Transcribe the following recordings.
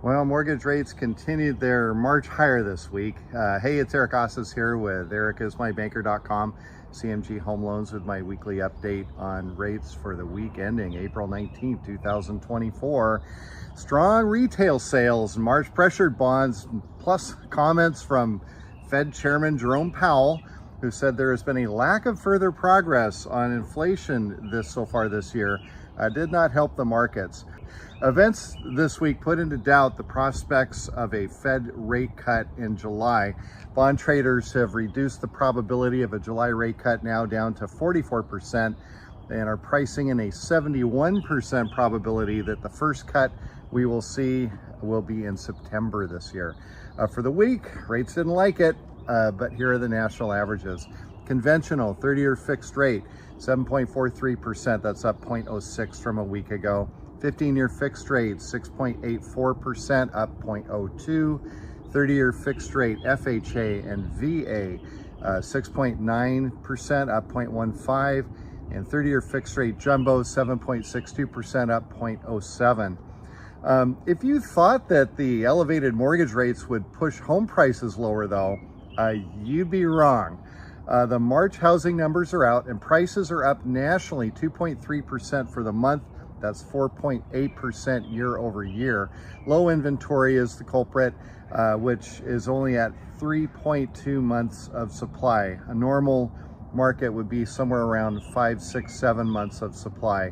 Well, mortgage rates continued their march higher this week. Hey, it's Eric here with ericismybanker.com, CMG Home Loans, with my weekly update on rates for the week ending April 19th, 2024. Strong retail sales and March pressured bonds, plus comments from Fed Chairman Jerome Powell, who said there has been a lack of further progress on inflation so far this year, did not help the markets. Events this week put into doubt the prospects of a Fed rate cut in July. Bond traders have reduced the probability of a July rate cut now down to 44% and are pricing in a 71% probability that the first cut we will see will be in September this year. For the week, rates didn't like it, but here are the national averages. Conventional 30-year fixed rate, 7.43%. That's up 0.06 from a week ago. 15-year fixed rate, 6.84%, up 0.02. 30-year fixed rate, FHA and VA, 6.9%, up 0.15. And 30-year fixed rate jumbo, 7.62%, up 0.07. If you thought that the elevated mortgage rates would push home prices lower, though, you'd be wrong. The March housing numbers are out and prices are up nationally 2.3% for the month. That's 4.8% year over year. Low inventory is the culprit, which is only at 3.2 months of supply. A normal market would be somewhere around 5, 6, 7 months of supply.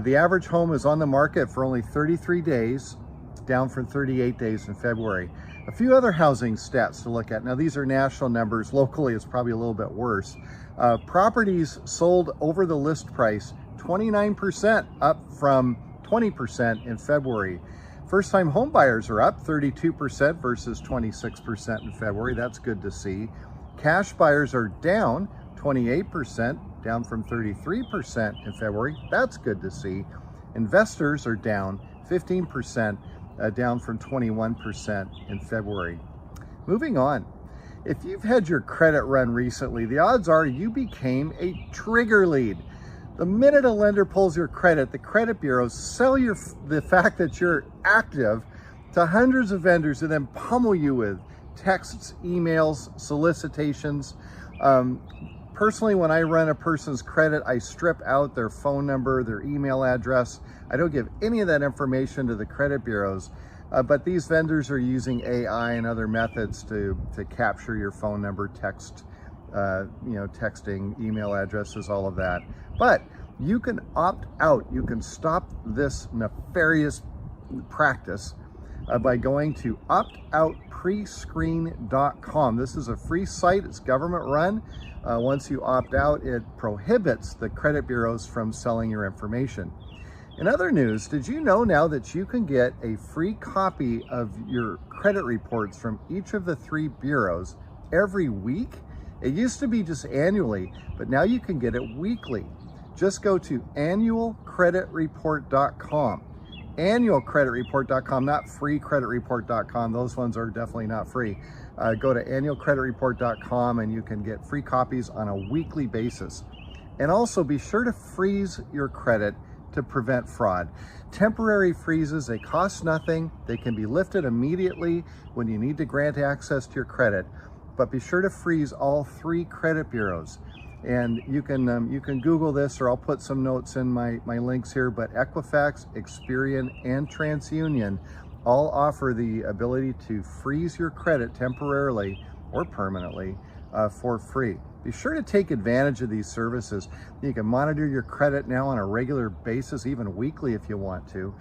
The average home is on the market for only 33 days, down from 38 days in February. A few other housing stats to look at. Now, these are national numbers. Locally, it's probably a little bit worse. Properties sold over the list price, 29%, up from 20% in February. First-time home buyers are up 32% versus 26% in February. That's good to see. Cash buyers are down 28%, down from 33% in February. That's good to see. Investors are down 15%, down from 21% in February. Moving on. If you've had your credit run recently, the odds are you became a trigger lead. The minute a lender pulls your credit, the credit bureaus sell the fact that you're active to hundreds of vendors and then pummel you with texts, emails, solicitations. Personally, when I run a person's credit, I strip out their phone number, their email address. I don't give any of that information to the credit bureaus, but these vendors are using AI and other methods to capture your phone number, text, texting, email addresses, all of that. But you can opt out. You can stop this nefarious practice by going to optoutprescreen.com. This is a free site. It's government run. Once you opt out, it prohibits the credit bureaus from selling your information. In other news, did you know now that you can get a free copy of your credit reports from each of the 3 bureaus every week? It used to be just annually, but now you can get it weekly. Just go to annualcreditreport.com. Annualcreditreport.com, not freecreditreport.com. Those ones are definitely not free. Go to annualcreditreport.com and you can get free copies on a weekly basis. And also be sure to freeze your credit to prevent fraud. Temporary freezes, they cost nothing. They can be lifted immediately when you need to grant access to your credit. But be sure to freeze all 3 credit bureaus. And you can Google this, or I'll put some notes in my links here, but Equifax, Experian, and TransUnion all offer the ability to freeze your credit temporarily or permanently for free. Be sure to take advantage of these services. You can monitor your credit now on a regular basis, even weekly if you want to.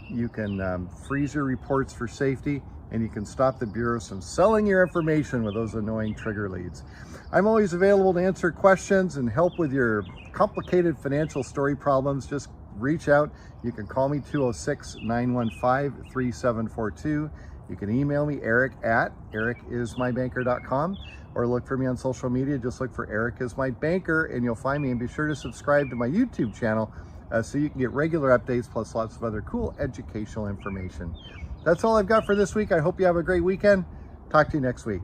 You can freeze your reports for safety, and you can stop the bureaus from selling your information with those annoying trigger leads. I'm always available to answer questions and help with your complicated financial story problems. Just reach out. You can call me 206-915-3742. You can email me, eric@ericismybanker.com, or look for me on social media. Just look for Eric is my banker and you'll find me, and be sure to subscribe to my YouTube channel so you can get regular updates plus lots of other cool educational information. That's all I've got for this week. I hope you have a great weekend. Talk to you next week.